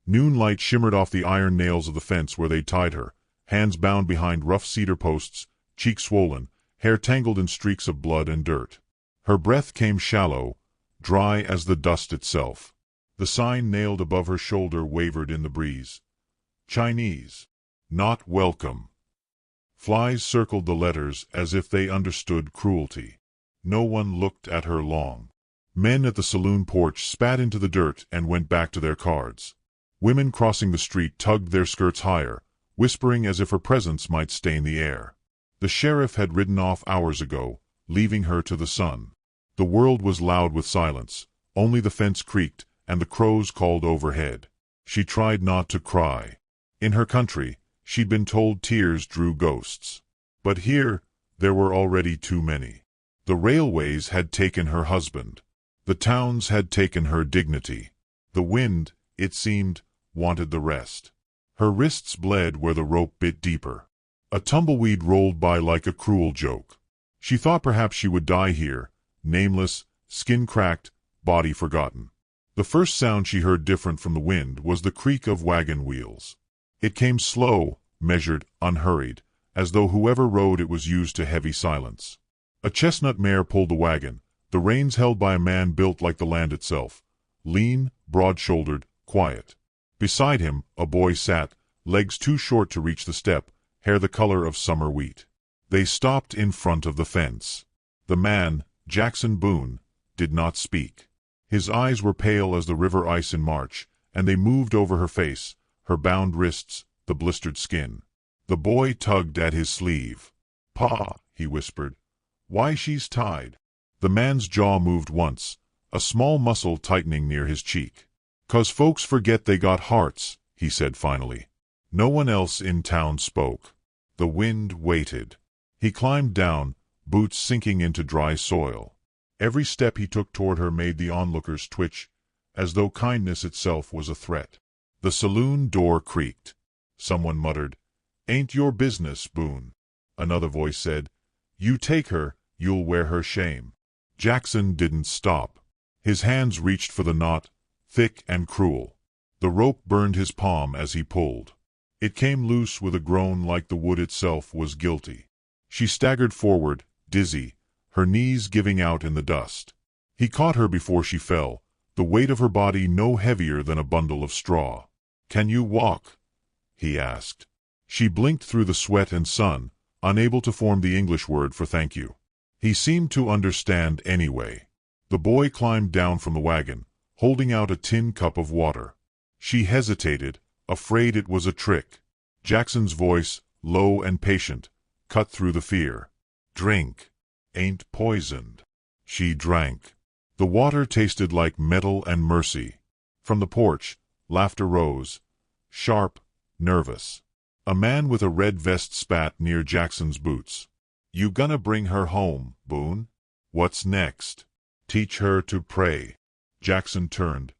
Noon light shimmered off the iron nails of the fence where they'd tied her, hands bound behind rough cedar posts, cheeks swollen, hair tangled in streaks of blood and dirt. Her breath came shallow, dry as the dust itself. The sign nailed above her shoulder wavered in the breeze. Chinese. Not welcome. Flies circled the letters as if they understood cruelty. No one looked at her long. Men at the saloon porch spat into the dirt and went back to their cards. Women crossing the street tugged their skirts higher, whispering as if her presence might stain the air. The sheriff had ridden off hours ago, leaving her to the sun. The world was loud with silence. Only the fence creaked, and the crows called overhead. She tried not to cry. In her country, she'd been told tears drew ghosts. But here, there were already too many. The railways had taken her husband. The towns had taken her dignity. The wind, it seemed, wanted the rest. Her wrists bled where the rope bit deeper. A tumbleweed rolled by like a cruel joke. She thought perhaps she would die here, nameless, skin cracked, body forgotten. The first sound she heard different from the wind was the creak of wagon wheels. It came slow, measured, unhurried, as though whoever rode it was used to heavy silence. A chestnut mare pulled the wagon, the reins held by a man built like the land itself, lean, broad-shouldered, quiet. Beside him, a boy sat, legs too short to reach the step, hair the color of summer wheat. They stopped in front of the fence. The man, Jackson Boone, did not speak. His eyes were pale as the river ice in March, and they moved over her face, her bound wrists, the blistered skin. The boy tugged at his sleeve. "Pa," he whispered. "Why she's tied?" The man's jaw moved once, a small muscle tightening near his cheek. "'Cause folks forget they got hearts," he said finally. No one else in town spoke. The wind waited. He climbed down, boots sinking into dry soil. Every step he took toward her made the onlookers twitch, as though kindness itself was a threat. The saloon door creaked. Someone muttered, "Ain't your business, Boone." Another voice said, "You take her, you'll wear her shame." Jackson didn't stop. His hands reached for the knot, thick and cruel. The rope burned his palm as he pulled. It came loose with a groan like the wood itself was guilty. She staggered forward, dizzy, her knees giving out in the dust. He caught her before she fell, the weight of her body no heavier than a bundle of straw. "Can you walk?" he asked. She blinked through the sweat and sun, unable to form the English word for thank you. He seemed to understand anyway. The boy climbed down from the wagon, holding out a tin cup of water. She hesitated, afraid it was a trick. Jackson's voice, low and patient, cut through the fear. "Drink. Ain't poisoned." She drank. The water tasted like metal and mercy. From the porch, laughter rose, sharp, nervous. A man with a red vest spat near Jackson's boots. "You gonna bring her home, Boone? What's next? Teach her to pray." Jackson turned,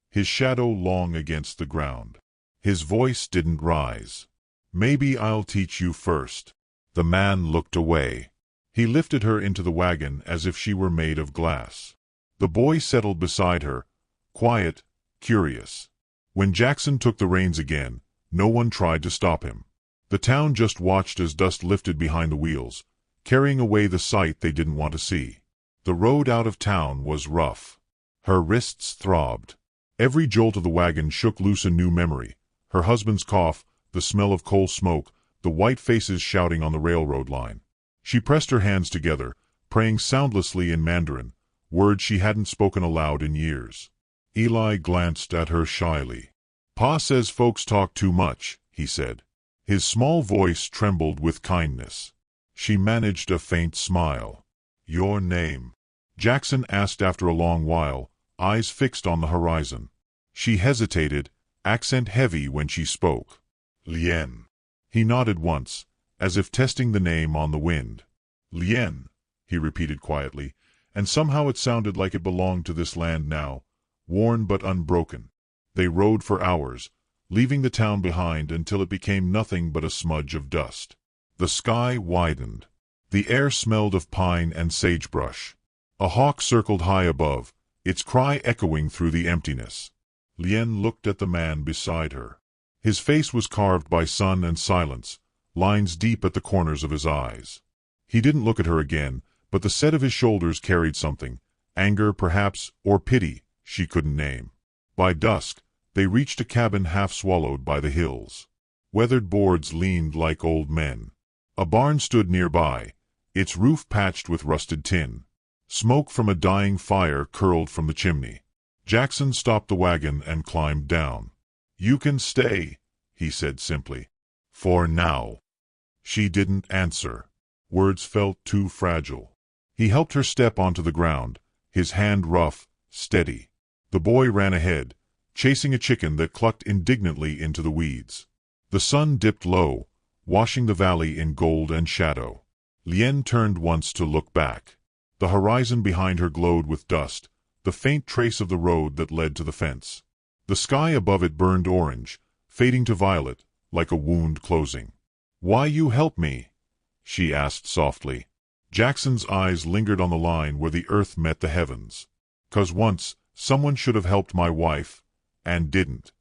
his shadow long against the ground. His voice didn't rise. "Maybe I'll teach you first." The man looked away. He lifted her into the wagon as if she were made of glass. The boy settled beside her, quiet, curious. When Jackson took the reins again, no one tried to stop him. The town just watched as dust lifted behind the wheels, carrying away the sight they didn't want to see. The road out of town was rough. Her wrists throbbed. Every jolt of the wagon shook loose a new memory. Her husband's cough, the smell of coal smoke, the white faces shouting on the railroad line. She pressed her hands together, praying soundlessly in Mandarin, words she hadn't spoken aloud in years. Eli glanced at her shyly. "Pa says folks talk too much," he said. His small voice trembled with kindness. She managed a faint smile. "Your name?" Jackson asked after a long while, eyes fixed on the horizon. She hesitated, accent heavy when she spoke. "Lien." He nodded once, as if testing the name on the wind. "Lien," he repeated quietly, and somehow it sounded like it belonged to this land now, worn but unbroken. They rode for hours, leaving the town behind until it became nothing but a smudge of dust. The sky widened. The air smelled of pine and sagebrush. A hawk circled high above, its cry echoing through the emptiness. Lien looked at the man beside her. His face was carved by sun and silence, lines deep at the corners of his eyes. He didn't look at her again, but the set of his shoulders carried something, anger perhaps, or pity, she couldn't name. By dusk, they reached a cabin half swallowed by the hills. Weathered boards leaned like old men. A barn stood nearby, its roof patched with rusted tin. Smoke from a dying fire curled from the chimney. Jackson stopped the wagon and climbed down. "You can stay," he said simply. "For now." She didn't answer. Words felt too fragile. He helped her step onto the ground, his hand rough, steady. The boy ran ahead, chasing a chicken that clucked indignantly into the weeds. The sun dipped low, washing the valley in gold and shadow. Lien turned once to look back. The horizon behind her glowed with dust, the faint trace of the road that led to the fence. The sky above it burned orange, fading to violet, like a wound closing. "Why you help me?" she asked softly. Jackson's eyes lingered on the line where the earth met the heavens. "'Cause once, someone should have helped my wife, and didn't."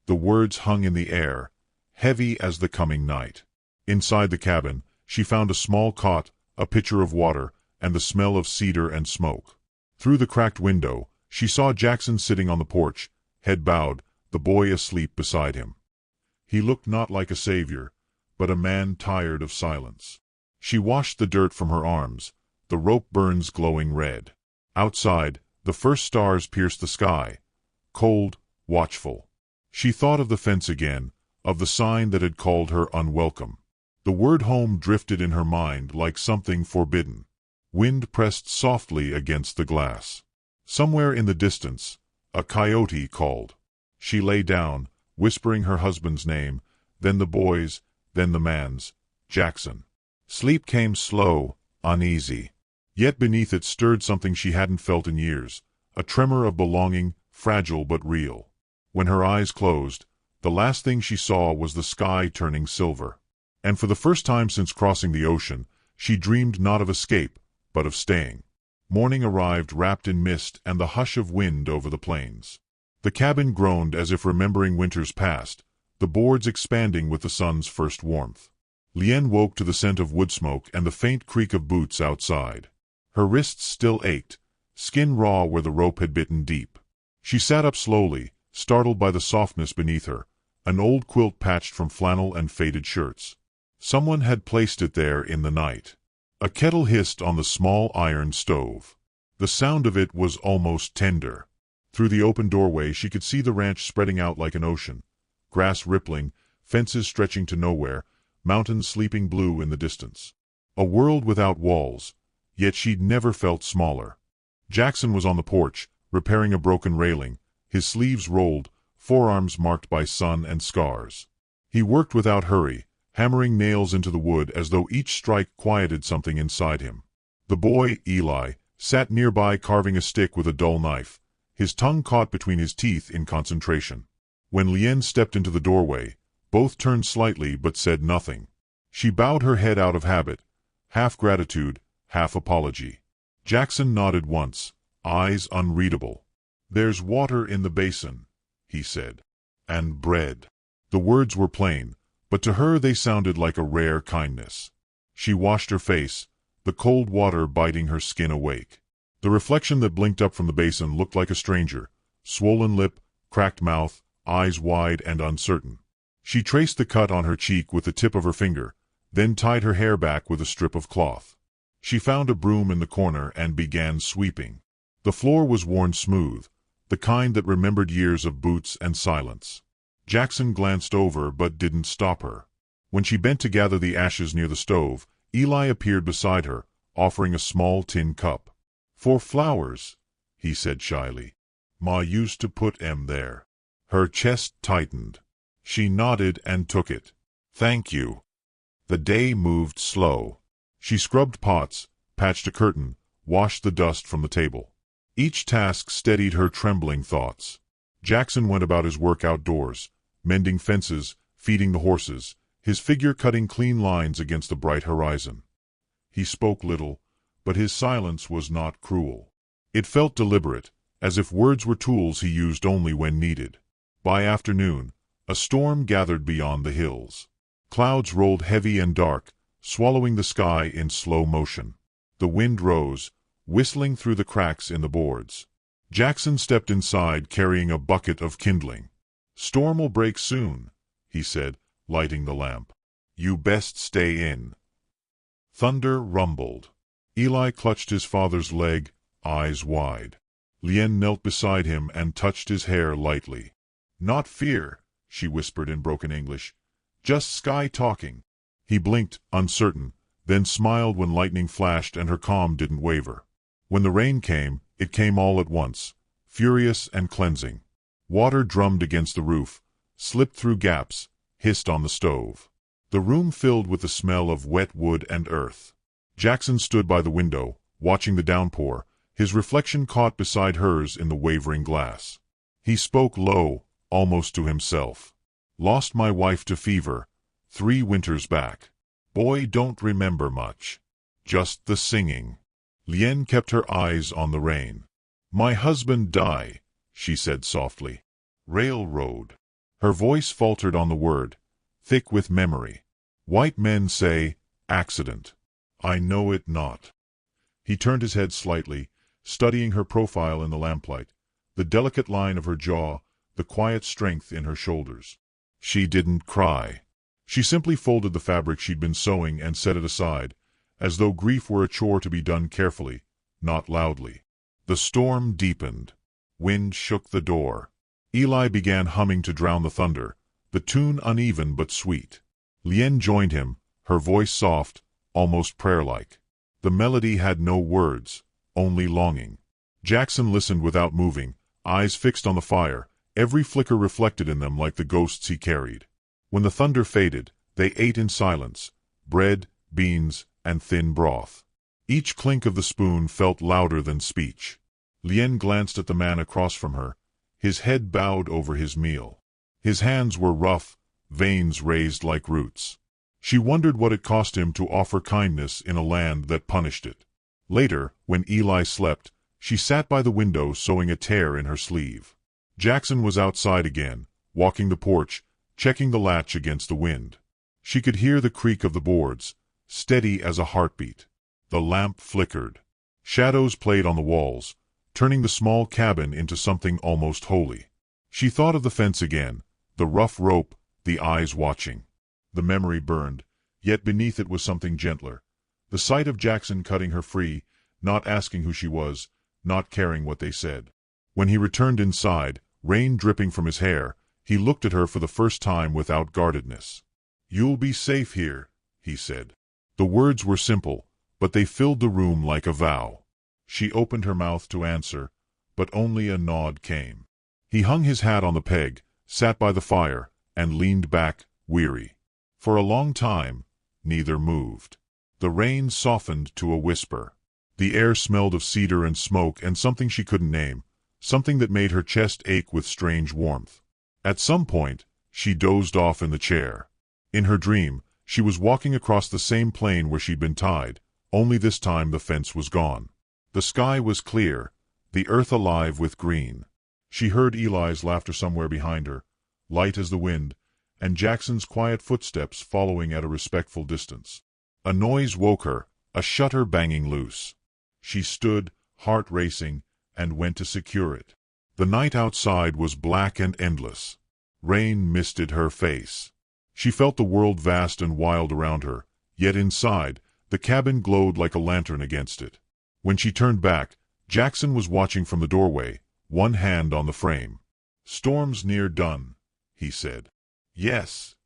The words hung in the air, heavy as the coming night. Inside the cabin, she found a small cot, a pitcher of water, and the smell of cedar and smoke. Through the cracked window, she saw Jackson sitting on the porch, head bowed, the boy asleep beside him. He looked not like a savior, but a man tired of silence. She washed the dirt from her arms, the rope burns glowing red. Outside, the first stars pierced the sky, cold, watchful. She thought of the fence again, of the sign that had called her unwelcome. The word home drifted in her mind like something forbidden. Wind pressed softly against the glass. Somewhere in the distance, a coyote called. She lay down, whispering her husband's name, then the boy's, then the man's, Jackson. Sleep came slow, uneasy. Yet beneath it stirred something she hadn't felt in years, a tremor of belonging, fragile but real. When her eyes closed, the last thing she saw was the sky turning silver. And for the first time since crossing the ocean, she dreamed not of escape, but of staying. Morning arrived wrapped in mist and the hush of wind over the plains. The cabin groaned as if remembering winters past, the boards expanding with the sun's first warmth. Lien woke to the scent of wood smoke and the faint creak of boots outside. Her wrists still ached, skin raw where the rope had bitten deep. She sat up slowly, startled by the softness beneath her, an old quilt patched from flannel and faded shirts. Someone had placed it there in the night. A kettle hissed on the small iron stove. The sound of it was almost tender. Through the open doorway she could see the ranch spreading out like an ocean, grass rippling, fences stretching to nowhere, mountains sleeping blue in the distance. A world without walls, yet she'd never felt smaller. Jackson was on the porch, repairing a broken railing, his sleeves rolled, forearms marked by sun and scars. He worked without hurry, hammering nails into the wood as though each strike quieted something inside him. The boy, Eli, sat nearby carving a stick with a dull knife, his tongue caught between his teeth in concentration. When Lien stepped into the doorway, both turned slightly but said nothing. She bowed her head out of habit, half gratitude, half apology. Jackson nodded once, eyes unreadable. "There's water in the basin," he said. "And bread." The words were plain, but to her they sounded like a rare kindness. She washed her face, the cold water biting her skin awake. The reflection that blinked up from the basin looked like a stranger, swollen lip, cracked mouth, eyes wide and uncertain. She traced the cut on her cheek with the tip of her finger, then tied her hair back with a strip of cloth. She found a broom in the corner and began sweeping. The floor was worn smooth, the kind that remembered years of boots and silence. Jackson glanced over but didn't stop her. When she bent to gather the ashes near the stove, Eli appeared beside her, offering a small tin cup. "For flowers," he said shyly. "Ma used to put 'em there." Her chest tightened. She nodded and took it. "Thank you." The day moved slow. She scrubbed pots, patched a curtain, washed the dust from the table. Each task steadied her trembling thoughts. Jackson went about his work outdoors, mending fences, feeding the horses, his figure cutting clean lines against the bright horizon. He spoke little, but his silence was not cruel. It felt deliberate, as if words were tools he used only when needed. By afternoon, a storm gathered beyond the hills. Clouds rolled heavy and dark, swallowing the sky in slow motion. The wind rose, whistling through the cracks in the boards. Jackson stepped inside carrying a bucket of kindling. "Storm will break soon," he said, lighting the lamp. "You best stay in." Thunder rumbled. Eli clutched his father's leg, eyes wide. Lien knelt beside him and touched his hair lightly. "Not fear," she whispered in broken English. "Just sky talking." He blinked, uncertain, then smiled when lightning flashed and her calm didn't waver. When the rain came, it came all at once, furious and cleansing. Water drummed against the roof, slipped through gaps, hissed on the stove. The room filled with the smell of wet wood and earth. Jackson stood by the window, watching the downpour, his reflection caught beside hers in the wavering glass. He spoke low, almost to himself. "Lost my wife to fever, 3 winters back. Boy, don't remember much. Just the singing." Lien kept her eyes on the rain. "My husband die," she said softly. "Railroad." Her voice faltered on the word, thick with memory. "White men say, accident. I know it not." He turned his head slightly, studying her profile in the lamplight, the delicate line of her jaw, the quiet strength in her shoulders. She didn't cry. She simply folded the fabric she'd been sewing and set it aside, as though grief were a chore to be done carefully, not loudly. The storm deepened. Wind shook the door. Eli began humming to drown the thunder, the tune uneven but sweet. Lien joined him, her voice soft, almost prayer-like. The melody had no words, only longing. Jackson listened without moving, eyes fixed on the fire, every flicker reflected in them like the ghosts he carried. When the thunder faded, they ate in silence, bread, beans, and thin broth. Each clink of the spoon felt louder than speech. Lien glanced at the man across from her, his head bowed over his meal. His hands were rough, veins raised like roots. She wondered what it cost him to offer kindness in a land that punished it. Later, when Eli slept, she sat by the window sewing a tear in her sleeve. Jackson was outside again, walking the porch, checking the latch against the wind. She could hear the creak of the boards, steady as a heartbeat. The lamp flickered. Shadows played on the walls, turning the small cabin into something almost holy. She thought of the fence again, the rough rope, the eyes watching. The memory burned, yet beneath it was something gentler. The sight of Jackson cutting her free, not asking who she was, not caring what they said. When he returned inside, rain dripping from his hair, he looked at her for the first time without guardedness. "You'll be safe here," he said. The words were simple, but they filled the room like a vow. She opened her mouth to answer, but only a nod came. He hung his hat on the peg, sat by the fire, and leaned back, weary. For a long time, neither moved. The rain softened to a whisper. The air smelled of cedar and smoke and something she couldn't name, something that made her chest ache with strange warmth. At some point, she dozed off in the chair. In her dream, she was walking across the same plain where she'd been tied, only this time the fence was gone. The sky was clear, the earth alive with green. She heard Eli's laughter somewhere behind her, light as the wind, and Jackson's quiet footsteps following at a respectful distance. A noise woke her, a shutter banging loose. She stood, heart racing, and went to secure it. The night outside was black and endless. Rain misted her face. She felt the world vast and wild around her, yet inside, the cabin glowed like a lantern against it. When she turned back, Jackson was watching from the doorway, one hand on the frame. "Storm's near done," he said. "Yes,"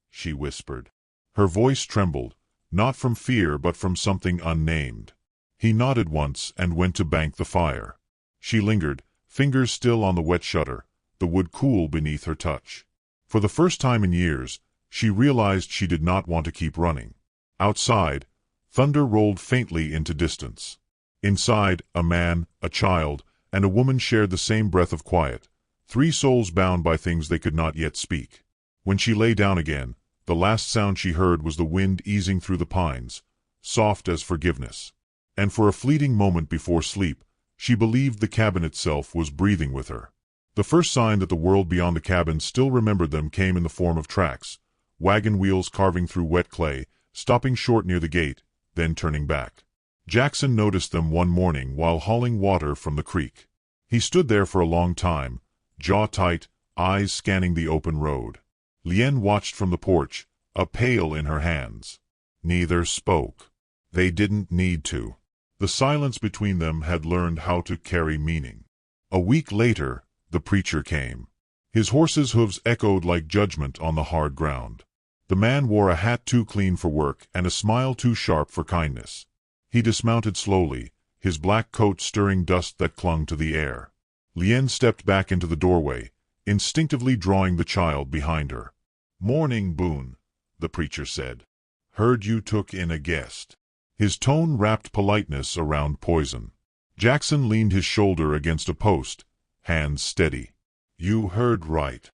she whispered. Her voice trembled, not from fear but from something unnamed. He nodded once and went to bank the fire. She lingered, fingers still on the wet shutter, the wood cool beneath her touch. For the first time in years, she realized she did not want to keep running. Outside, thunder rolled faintly into distance. Inside, a man, a child, and a woman shared the same breath of quiet, 3 souls bound by things they could not yet speak. When she lay down again, the last sound she heard was the wind easing through the pines, soft as forgiveness. And for a fleeting moment before sleep, She believed the cabin itself was breathing with her. The first sign that the world beyond the cabin still remembered them came in the form of tracks, wagon wheels carving through wet clay, stopping short near the gate, then turning back. Jackson noticed them one morning while hauling water from the creek. He stood there for a long time, jaw tight, eyes scanning the open road. Lien watched from the porch, a pail in her hands. Neither spoke. They didn't need to. The silence between them had learned how to carry meaning. A week later, the preacher came. His horse's hooves echoed like judgment on the hard ground. The man wore a hat too clean for work and a smile too sharp for kindness. He dismounted slowly, his black coat stirring dust that clung to the air. Lien stepped back into the doorway, instinctively drawing the child behind her. "Morning, Boone," the preacher said. "Heard you took in a guest." His tone wrapped politeness around poison. Jackson leaned his shoulder against a post, hands steady. "You heard right."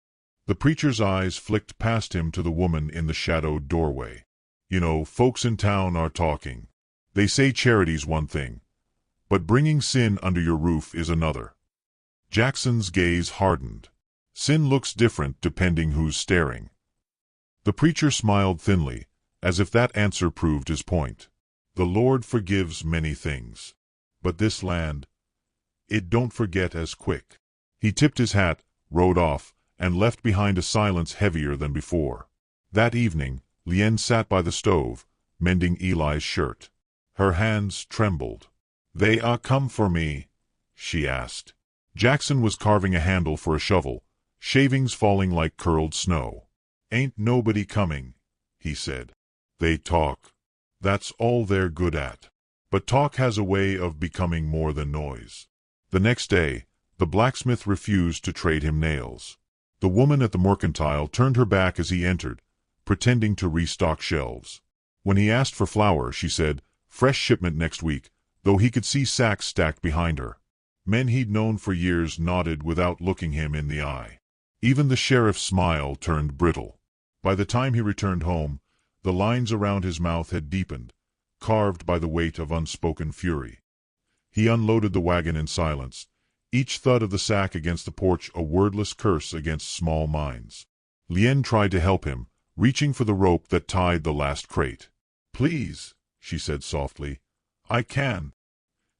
The preacher's eyes flicked past him to the woman in the shadowed doorway. "You know, folks in town are talking. They say charity's one thing, but bringing sin under your roof is another." Jackson's gaze hardened. Sin looks different depending who's staring. The preacher smiled thinly, as if that answer proved his point. "The Lord forgives many things. But this land, it don't forget as quick." He tipped his hat, rode off, and left behind a silence heavier than before. That evening, Lien sat by the stove, mending Eli's shirt. Her hands trembled. "They come for me?" she asked. Jackson was carving a handle for a shovel, shavings falling like curled snow. "Ain't nobody coming," he said. "They talk. That's all they're good at. But talk has a way of becoming more than noise." The next day, the blacksmith refused to trade him nails. The woman at the mercantile turned her back as he entered, pretending to restock shelves. When he asked for flour, she said, "Fresh shipment next week," though he could see sacks stacked behind her. Men he'd known for years nodded without looking him in the eye. Even the sheriff's smile turned brittle. By the time he returned home, the lines around his mouth had deepened, carved by the weight of unspoken fury. He unloaded the wagon in silence, each thud of the sack against the porch a wordless curse against small minds. Lien tried to help him, reaching for the rope that tied the last crate. "Please," she said softly, "I can."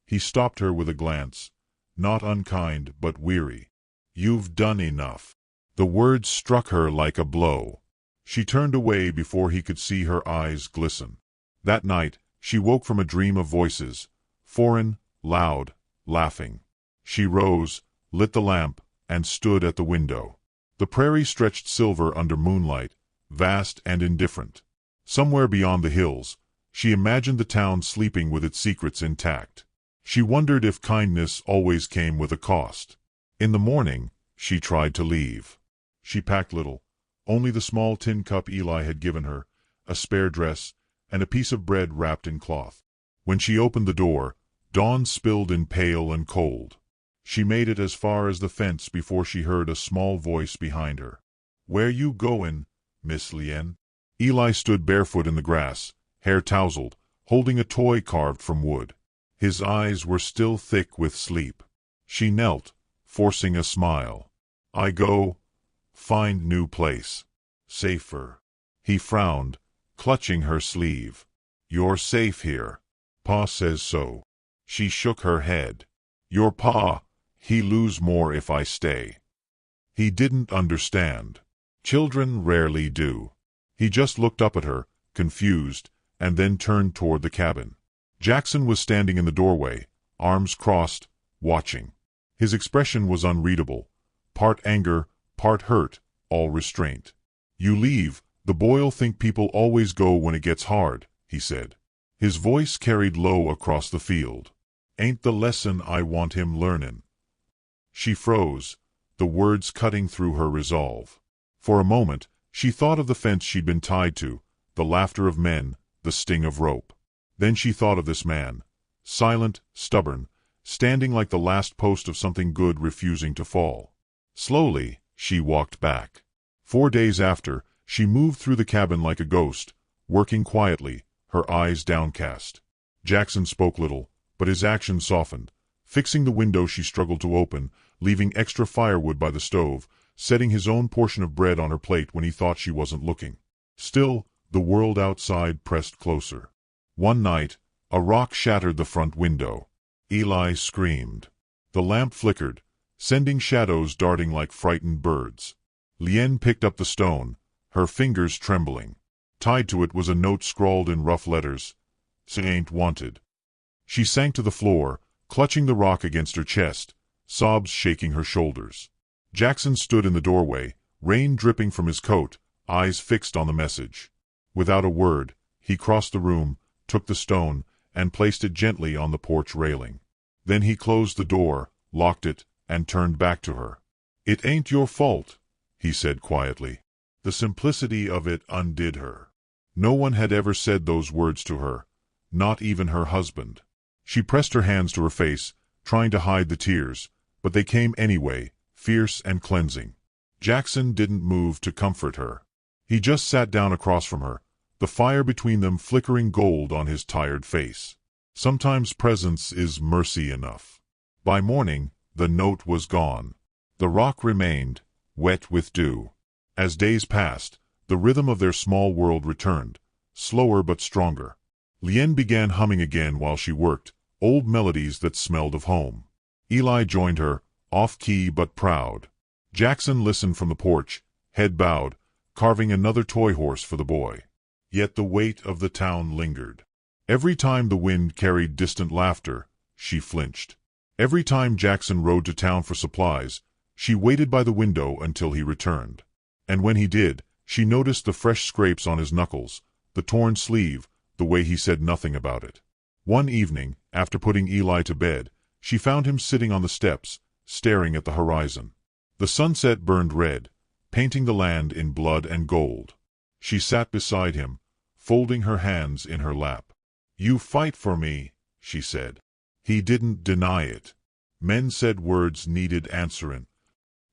He stopped her with a glance, not unkind but weary. "You've done enough." The words struck her like a blow. She turned away before he could see her eyes glisten. That night, she woke from a dream of voices, foreign, loud, laughing. She rose, lit the lamp, and stood at the window. The prairie stretched silver under moonlight, vast and indifferent. Somewhere beyond the hills, she imagined the town sleeping with its secrets intact. She wondered if kindness always came with a cost. In the morning, she tried to leave. She packed little, only the small tin cup Eli had given her, a spare dress, and a piece of bread wrapped in cloth. When she opened the door, dawn spilled in pale and cold. She made it as far as the fence before she heard a small voice behind her. "Where you goin', Miss Lien?" Eli stood barefoot in the grass, hair tousled, holding a toy carved from wood. His eyes were still thick with sleep. She knelt, forcing a smile. "I go find new place. Safer." He frowned, clutching her sleeve. "You're safe here. Pa says so." She shook her head. "Your pa, he lose more if I stay." He didn't understand. Children rarely do. He just looked up at her, confused, and then turned toward the cabin. Jackson was standing in the doorway, arms crossed, watching. His expression was unreadable, part anger, part hurt, all restraint. "You leave, the boy'll think people always go when it gets hard," he said. His voice carried low across the field. "Ain't the lesson I want him learnin'." She froze, the words cutting through her resolve. For a moment, she thought of the fence she'd been tied to, the laughter of men, the sting of rope. Then she thought of this man, silent, stubborn, standing like the last post of something good refusing to fall. Slowly, she walked back. 4 days after, she moved through the cabin like a ghost, working quietly, her eyes downcast. Jackson spoke little, but his action softened, Fixing the window she struggled to open, leaving extra firewood by the stove, setting his own portion of bread on her plate when he thought she wasn't looking. Still, the world outside pressed closer. One night, a rock shattered the front window. Eli screamed. The lamp flickered, sending shadows darting like frightened birds. Lien picked up the stone, her fingers trembling. Tied to it was a note scrawled in rough letters, "Se ain't wanted." She sank to the floor, clutching the rock against her chest, sobs shaking her shoulders. Jackson stood in the doorway, rain dripping from his coat, eyes fixed on the message. Without a word, he crossed the room, took the stone, and placed it gently on the porch railing. Then he closed the door, locked it, and turned back to her. "It ain't your fault," he said quietly. The simplicity of it undid her. No one had ever said those words to her, not even her husband. She pressed her hands to her face, trying to hide the tears, but they came anyway, fierce and cleansing. Jackson didn't move to comfort her. He just sat down across from her, the fire between them flickering gold on his tired face. Sometimes presence is mercy enough. By morning, the note was gone. The rock remained, wet with dew. As days passed, the rhythm of their small world returned, slower but stronger. Lien began humming again while she worked, old melodies that smelled of home. Eli joined her, off-key but proud. Jackson listened from the porch, head bowed, carving another toy horse for the boy. Yet the weight of the town lingered. Every time the wind carried distant laughter, she flinched. Every time Jackson rode to town for supplies, she waited by the window until he returned. And when he did, she noticed the fresh scrapes on his knuckles, the torn sleeve, the way he said nothing about it. One evening, after putting Eli to bed, she found him sitting on the steps, staring at the horizon. The sunset burned red, painting the land in blood and gold. She sat beside him, folding her hands in her lap. "You fight for me," she said. He didn't deny it. Men said words needed answerin'.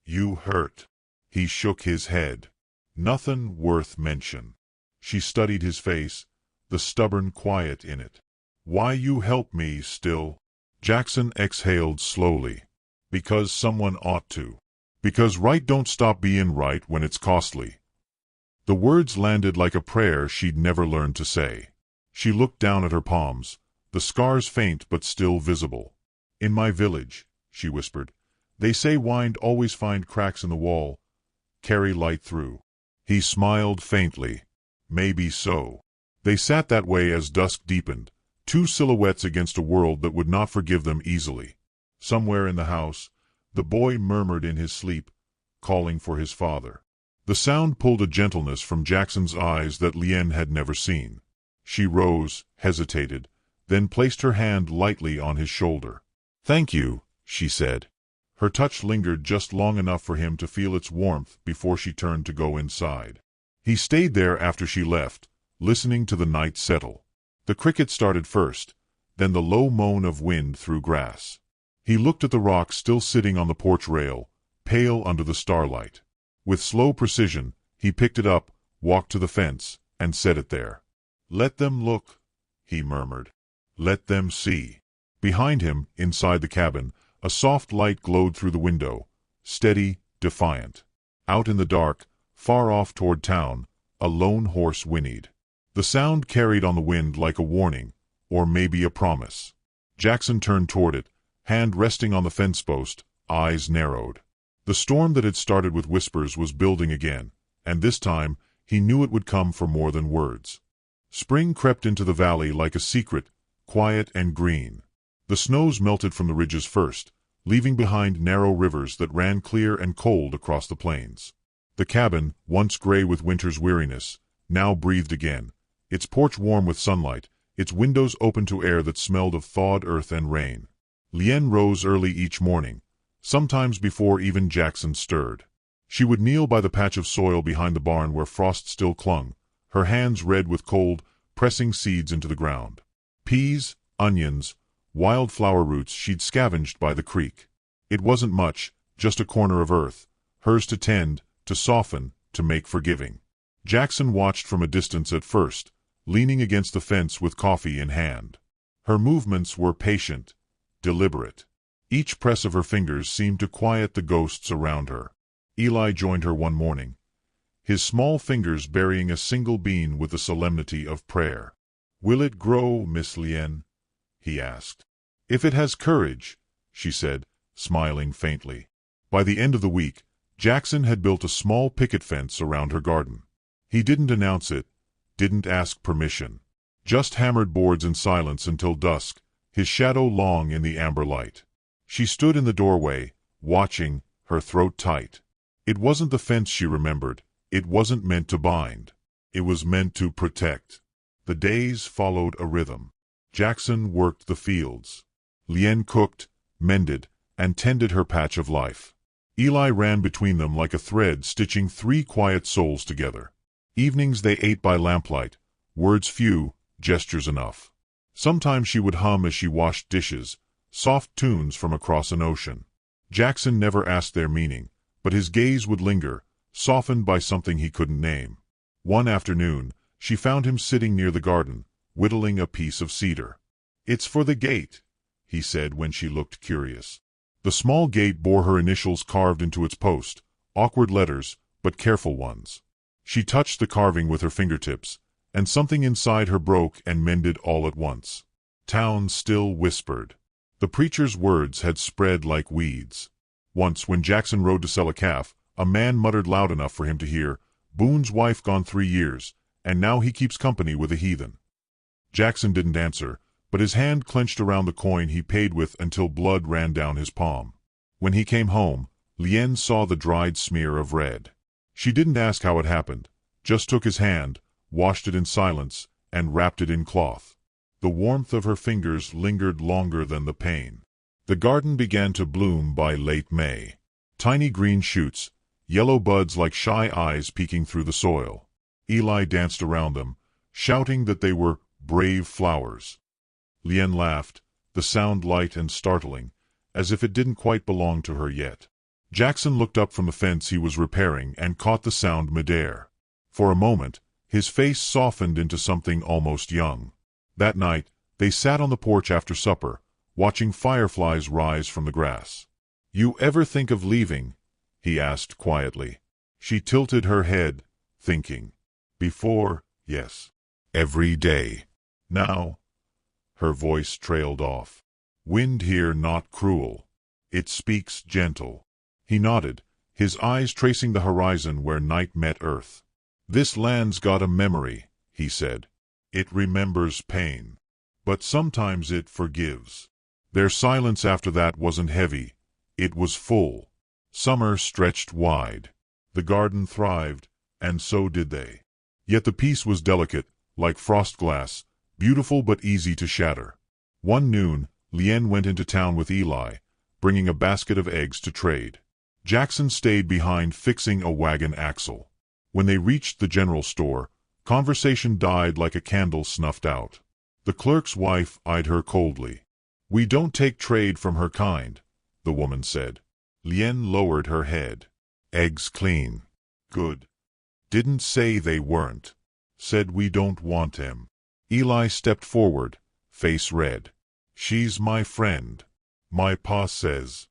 "You hurt." He shook his head. "Nothin' worth mention." She studied his face, the stubborn quiet in it. "Why you help me still?" Jackson exhaled slowly. "Because someone ought to. Because right don't stop bein' right when it's costly." The words landed like a prayer she'd never learned to say. She looked down at her palms, the scars faint but still visible. "In my village," she whispered, "they say wind always find cracks in the wall, carry light through." He smiled faintly. Maybe so. They sat that way as dusk deepened, two silhouettes against a world that would not forgive them easily. Somewhere in the house, the boy murmured in his sleep, calling for his father. The sound pulled a gentleness from Jackson's eyes that Lien had never seen. She rose, hesitated, then placed her hand lightly on his shoulder. "Thank you," she said. Her touch lingered just long enough for him to feel its warmth before she turned to go inside. He stayed there after she left, listening to the night settle. The cricket started first, then the low moan of wind through grass. He looked at the rock still sitting on the porch rail, pale under the starlight. With slow precision, he picked it up, walked to the fence, and set it there. "Let them look," he murmured. "Let them see." Behind him, inside the cabin, a soft light glowed through the window, steady, defiant. Out in the dark, far off toward town, a lone horse whinnied. The sound carried on the wind like a warning, or maybe a promise. Jackson turned toward it, hand resting on the fence post, eyes narrowed. The storm that had started with whispers was building again, and this time he knew it would come for more than words. Spring crept into the valley like a secret, quiet and green. The snows melted from the ridges first, leaving behind narrow rivers that ran clear and cold across the plains. The cabin, once gray with winter's weariness, now breathed again, its porch warm with sunlight, its windows open to air that smelled of thawed earth and rain. Lien rose early each morning, sometimes before even Jackson stirred. She would kneel by the patch of soil behind the barn where frost still clung, her hands red with cold, pressing seeds into the ground. Peas, onions, wild flower roots she'd scavenged by the creek. It wasn't much, just a corner of earth, hers to tend, to soften, to make forgiving. Jackson watched from a distance at first, leaning against the fence with coffee in hand. Her movements were patient, deliberate. Each press of her fingers seemed to quiet the ghosts around her. Eli joined her one morning, his small fingers burying a single bean with the solemnity of prayer. "Will it grow, Miss Lien?" he asked. "If it has courage," she said, smiling faintly. By the end of the week, Jackson had built a small picket fence around her garden. He didn't announce it, didn't ask permission. Just hammered boards in silence until dusk, his shadow long in the amber light. She stood in the doorway, watching, her throat tight. It wasn't the fence she remembered. It wasn't meant to bind. It was meant to protect. The days followed a rhythm. Jackson worked the fields. Lien cooked, mended, and tended her patch of life. Eli ran between them like a thread stitching three quiet souls together. Evenings they ate by lamplight, words few, gestures enough. Sometimes she would hum as she washed dishes, soft tunes from across an ocean. Jackson never asked their meaning, but his gaze would linger, softened by something he couldn't name. One afternoon, she found him sitting near the garden, whittling a piece of cedar. "It's for the gate," he said when she looked curious. The small gate bore her initials carved into its post, awkward letters, but careful ones. She touched the carving with her fingertips, and something inside her broke and mended all at once. Town still whispered. The preacher's words had spread like weeds. Once, when Jackson rode to sell a calf, a man muttered loud enough for him to hear, "Boone's wife gone 3 years, and now he keeps company with a heathen." Jackson didn't answer, but his hand clenched around the coin he paid with until blood ran down his palm. When he came home, Lien saw the dried smear of red. She didn't ask how it happened, just took his hand, washed it in silence, and wrapped it in cloth. The warmth of her fingers lingered longer than the pain. The garden began to bloom by late May. Tiny green shoots, yellow buds like shy eyes peeking through the soil. Eli danced around them, shouting that they were brave flowers. Lien laughed, the sound light and startling, as if it didn't quite belong to her yet. Jackson looked up from the fence he was repairing and caught the sound midair. For a moment, his face softened into something almost young. That night, they sat on the porch after supper, watching fireflies rise from the grass. "You ever think of leaving?" he asked quietly. She tilted her head, thinking. "Before, yes. Every day. Now—" Her voice trailed off. "Wind here not cruel. It speaks gentle." He nodded, his eyes tracing the horizon where night met earth. "This land's got a memory," he said. "It remembers pain. But sometimes it forgives." Their silence after that wasn't heavy. It was full. Summer stretched wide. The garden thrived, and so did they. Yet the peace was delicate, like frost glass, beautiful but easy to shatter. One noon, Lien went into town with Eli, bringing a basket of eggs to trade. Jackson stayed behind fixing a wagon axle. When they reached the general store, conversation died like a candle snuffed out. The clerk's wife eyed her coldly. "We don't take trade from her kind," the woman said. Lien lowered her head. "Eggs clean. Good. Didn't say they weren't. Said we don't want 'em." Eli stepped forward, face red. "She's my friend. My pa says."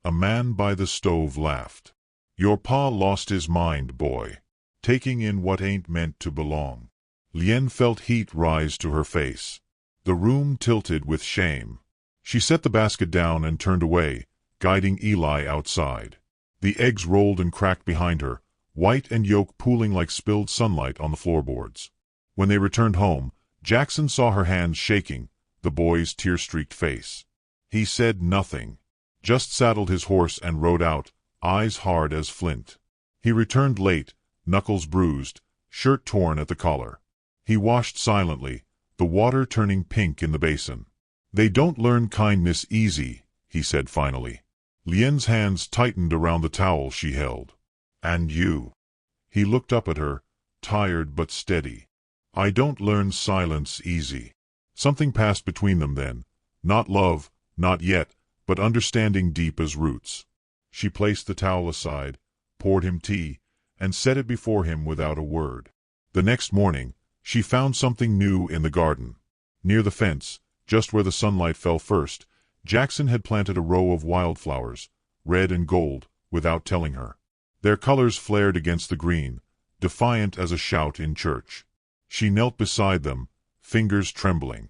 A man by the stove laughed. "Your pa lost his mind, boy. Taking in what ain't meant to belong." Lien felt heat rise to her face. The room tilted with shame. She set the basket down and turned away, guiding Eli outside. The eggs rolled and cracked behind her, white and yolk pooling like spilled sunlight on the floorboards. When they returned home, Jackson saw her hands shaking, the boy's tear-streaked face. He said nothing, just saddled his horse and rode out, eyes hard as flint. He returned late, knuckles bruised, shirt torn at the collar. He washed silently, the water turning pink in the basin. "They don't learn kindness easy," he said finally. Lien's hands tightened around the towel she held. "And you?" He looked up at her, tired but steady. "I don't learn silence easy." Something passed between them then. Not love, not yet, but understanding deep as roots. She placed the towel aside, poured him tea, and set it before him without a word. The next morning, she found something new in the garden. Near the fence, just where the sunlight fell first, Jackson had planted a row of wildflowers, red and gold, without telling her. Their colors flared against the green, defiant as a shout in church. She knelt beside them, fingers trembling.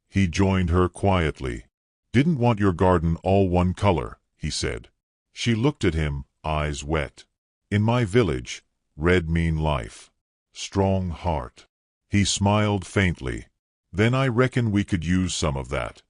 He joined her quietly. "Didn't want your garden all one color," he said. She looked at him, eyes wet. "In my village, red mean life. Strong heart." He smiled faintly. "Then I reckon we could use some of that."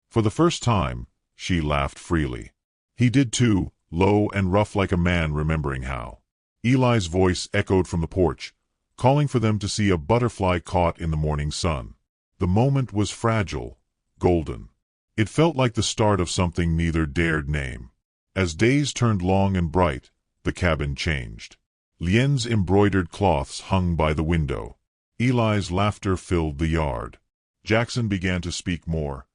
For the first time, she laughed freely. He did too, low and rough like a man remembering how. Eli's voice echoed from the porch, calling for them to see a butterfly caught in the morning sun. The moment was fragile, golden. It felt like the start of something neither dared name. As days turned long and bright, the cabin changed. Lien's embroidered cloths hung by the window. Eli's laughter filled the yard. Jackson began to speak more.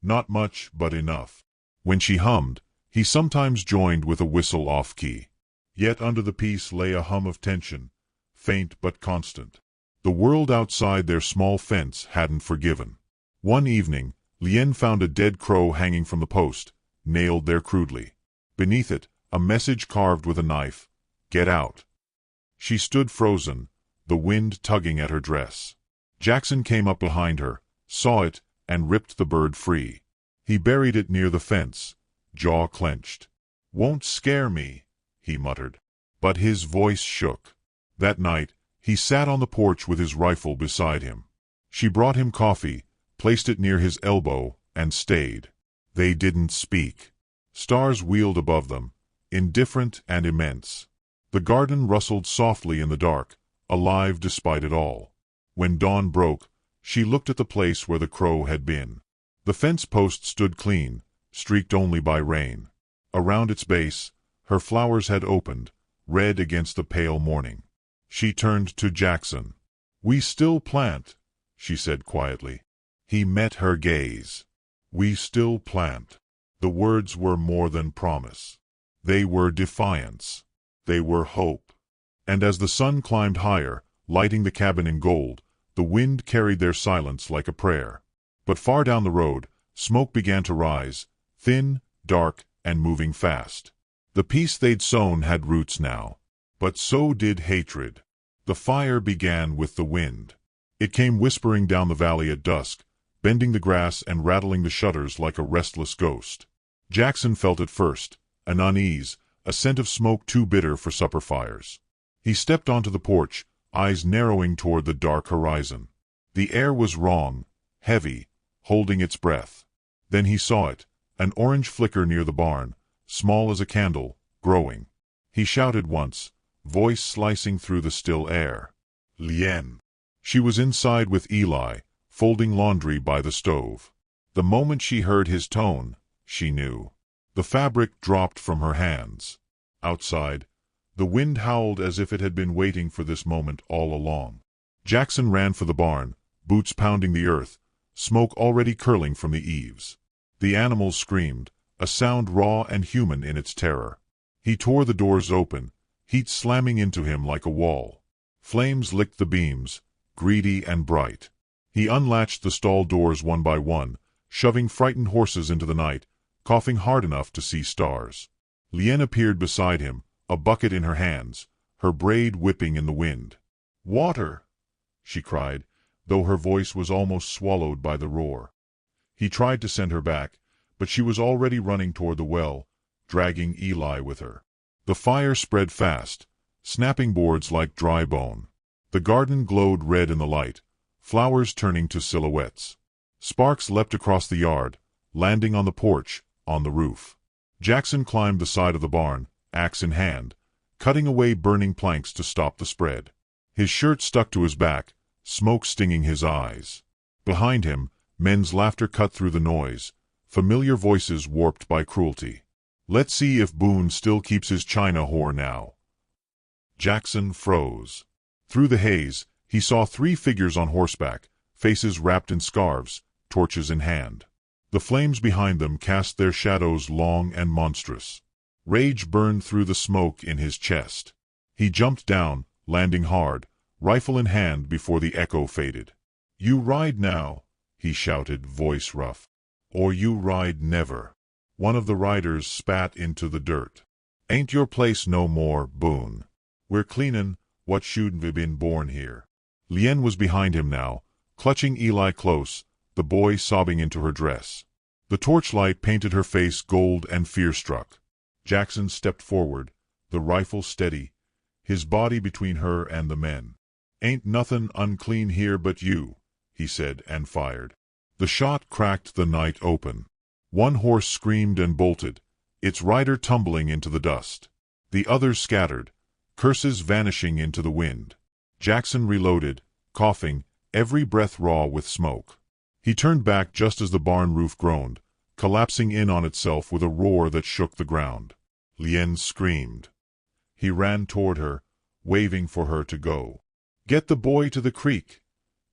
Not much, but enough. When she hummed, he sometimes joined with a whistle off-key. Yet under the piece lay a hum of tension, faint but constant. The world outside their small fence hadn't forgiven. One evening, Lien found a dead crow hanging from the post, nailed there crudely. Beneath it, a message carved with a knife: "Get out." She stood frozen, the wind tugging at her dress. Jackson came up behind her, saw it, and ripped the bird free. He buried it near the fence, jaw clenched. "Won't scare me," he muttered. But his voice shook. That night, he sat on the porch with his rifle beside him. She brought him coffee, placed it near his elbow, and stayed. They didn't speak. Stars wheeled above them, indifferent and immense. The garden rustled softly in the dark, alive despite it all. When dawn broke, she looked at the place where the crow had been. The fence post stood clean, streaked only by rain. Around its base, her flowers had opened, red against the pale morning. She turned to Jackson. "We still plant," she said quietly. He met her gaze. "We still plant." The words were more than promise. They were defiance. They were hope. And as the sun climbed higher, lighting the cabin in gold, the wind carried their silence like a prayer. But far down the road, smoke began to rise, thin, dark, and moving fast. The peace they'd sown had roots now. But so did hatred. The fire began with the wind. It came whispering down the valley at dusk, bending the grass and rattling the shutters like a restless ghost. Jackson felt it first, an unease, a scent of smoke too bitter for supper fires. He stepped onto the porch, eyes narrowing toward the dark horizon. The air was wrong, heavy, holding its breath. Then he saw it, an orange flicker near the barn, small as a candle, growing. He shouted once, voice slicing through the still air. "Lien!" She was inside with Eli, folding laundry by the stove. The moment she heard his tone, she knew. The fabric dropped from her hands. Outside, the wind howled as if it had been waiting for this moment all along. Jackson ran for the barn, boots pounding the earth, smoke already curling from the eaves. The animals screamed, a sound raw and human in its terror. He tore the doors open, heat slamming into him like a wall. Flames licked the beams, greedy and bright. He unlatched the stall doors one by one, shoving frightened horses into the night, coughing hard enough to see stars. Lien appeared beside him, a bucket in her hands, her braid whipping in the wind. "Water!" she cried, though her voice was almost swallowed by the roar. He tried to send her back, but she was already running toward the well, dragging Eli with her. The fire spread fast, snapping boards like dry bone. The garden glowed red in the light, flowers turning to silhouettes. Sparks leapt across the yard, landing on the porch, on the roof. Jackson climbed the side of the barn, axe in hand, cutting away burning planks to stop the spread. His shirt stuck to his back, smoke stinging his eyes. Behind him, men's laughter cut through the noise, familiar voices warped by cruelty. "Let's see if Boone still keeps his China whore now." Jackson froze. Through the haze, he saw 3 figures on horseback, faces wrapped in scarves, torches in hand. The flames behind them cast their shadows long and monstrous. Rage burned through the smoke in his chest. He jumped down, landing hard, rifle in hand before the echo faded. "You ride now," he shouted, voice rough. Or you ride never. One of the riders spat into the dirt. Ain't your place no more, Boone. We're cleanin' what shouldn't have been born here. Lien was behind him now, clutching Eli close, the boy sobbing into her dress. The torchlight painted her face gold and fear-struck. Jackson stepped forward, the rifle steady, his body between her and the men. Ain't nothin' unclean here but you, he said, and fired. The shot cracked the night open. One horse screamed and bolted, its rider tumbling into the dust. The others scattered, curses vanishing into the wind. Jackson reloaded, coughing, every breath raw with smoke. He turned back just as the barn roof groaned, collapsing in on itself with a roar that shook the ground. Lien screamed. He ran toward her, waving for her to go. "Get the boy to the creek,"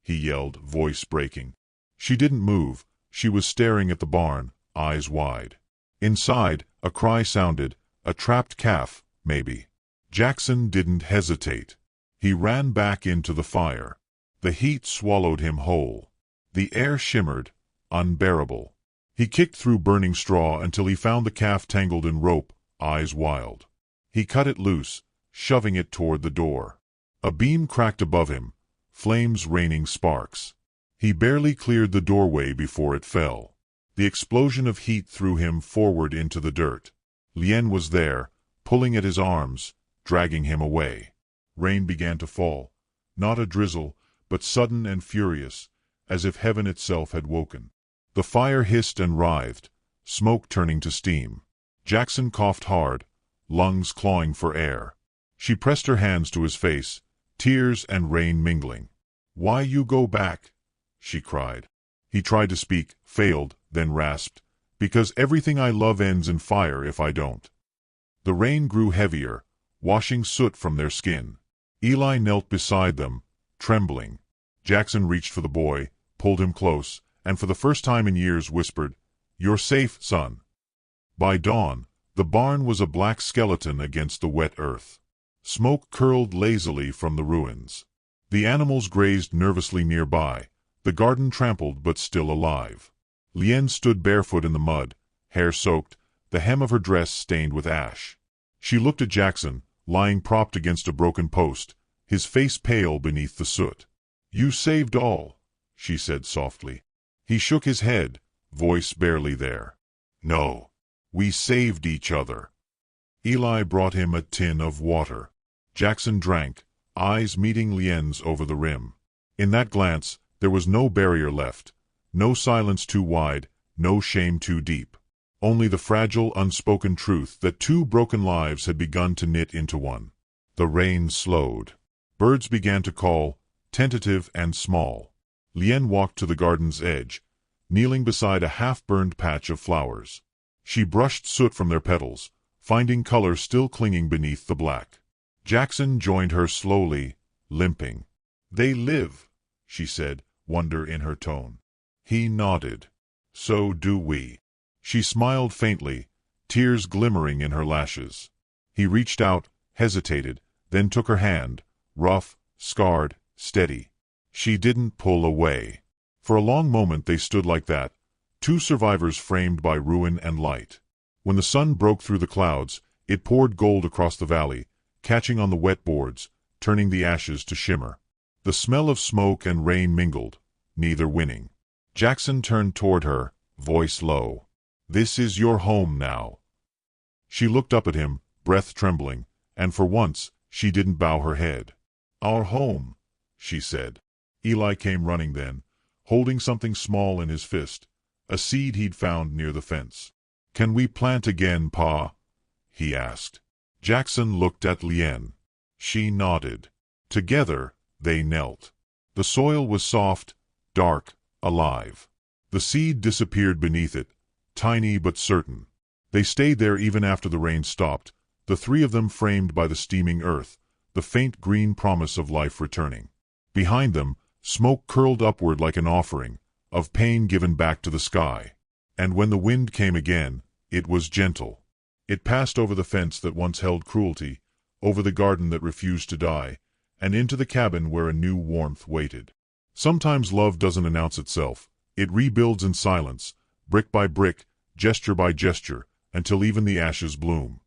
he yelled, voice breaking. She didn't move. She was staring at the barn, eyes wide. Inside, a cry sounded, a trapped calf, maybe. Jackson didn't hesitate. He ran back into the fire. The heat swallowed him whole. The air shimmered, unbearable. He kicked through burning straw until he found the calf tangled in rope, eyes wild. He cut it loose, shoving it toward the door. A beam cracked above him, flames raining sparks. He barely cleared the doorway before it fell. The explosion of heat threw him forward into the dirt. Lien was there, pulling at his arms, dragging him away. Rain began to fall, not a drizzle, but sudden and furious, as if heaven itself had woken. The fire hissed and writhed, smoke turning to steam. Jackson coughed hard, lungs clawing for air. She pressed her hands to his face, tears and rain mingling. "Why you go back?" she cried. He tried to speak, failed, then rasped, "Because everything I love ends in fire if I don't." The rain grew heavier, washing soot from their skin. Eli knelt beside them, trembling. Jackson reached for the boy, pulled him close, and for the first time in years whispered, "You're safe, son." By dawn, the barn was a black skeleton against the wet earth. Smoke curled lazily from the ruins. The animals grazed nervously nearby, the garden trampled but still alive. Lien stood barefoot in the mud, hair soaked, the hem of her dress stained with ash. She looked at Jackson, lying propped against a broken post, his face pale beneath the soot. "You saved all," she said softly. He shook his head, voice barely there. "No, we saved each other." Eli brought him a tin of water. Jackson drank, eyes meeting Lien's over the rim. In that glance, there was no barrier left, no silence too wide, no shame too deep. Only the fragile, unspoken truth that two broken lives had begun to knit into one. The rain slowed. Birds began to call, tentative and small. Lien walked to the garden's edge, kneeling beside a half-burned patch of flowers. She brushed soot from their petals, finding color still clinging beneath the black. Jackson joined her slowly, limping. "They live," she said, wonder in her tone. He nodded. "So do we." She smiled faintly, tears glimmering in her lashes. He reached out, hesitated, then took her hand, rough, scarred, steady. She didn't pull away. For a long moment they stood like that, two survivors framed by ruin and light. When the sun broke through the clouds, it poured gold across the valley, catching on the wet boards, turning the ashes to shimmer. The smell of smoke and rain mingled, neither winning. Jackson turned toward her, voice low. "This is your home now." She looked up at him, breath trembling, and for once, she didn't bow her head. "Our home," she said. Eli came running then, holding something small in his fist, a seed he'd found near the fence. "Can we plant again, Pa?" he asked. Jackson looked at Lien. She nodded. Together, they knelt. The soil was soft, dark, alive. The seed disappeared beneath it, tiny but certain. They stayed there even after the rain stopped, the three of them framed by the steaming earth, the faint green promise of life returning. Behind them, smoke curled upward like an offering, of pain given back to the sky. And when the wind came again, it was gentle. It passed over the fence that once held cruelty, over the garden that refused to die, and into the cabin where a new warmth waited. Sometimes love doesn't announce itself. It rebuilds in silence, brick by brick, gesture by gesture, until even the ashes bloom.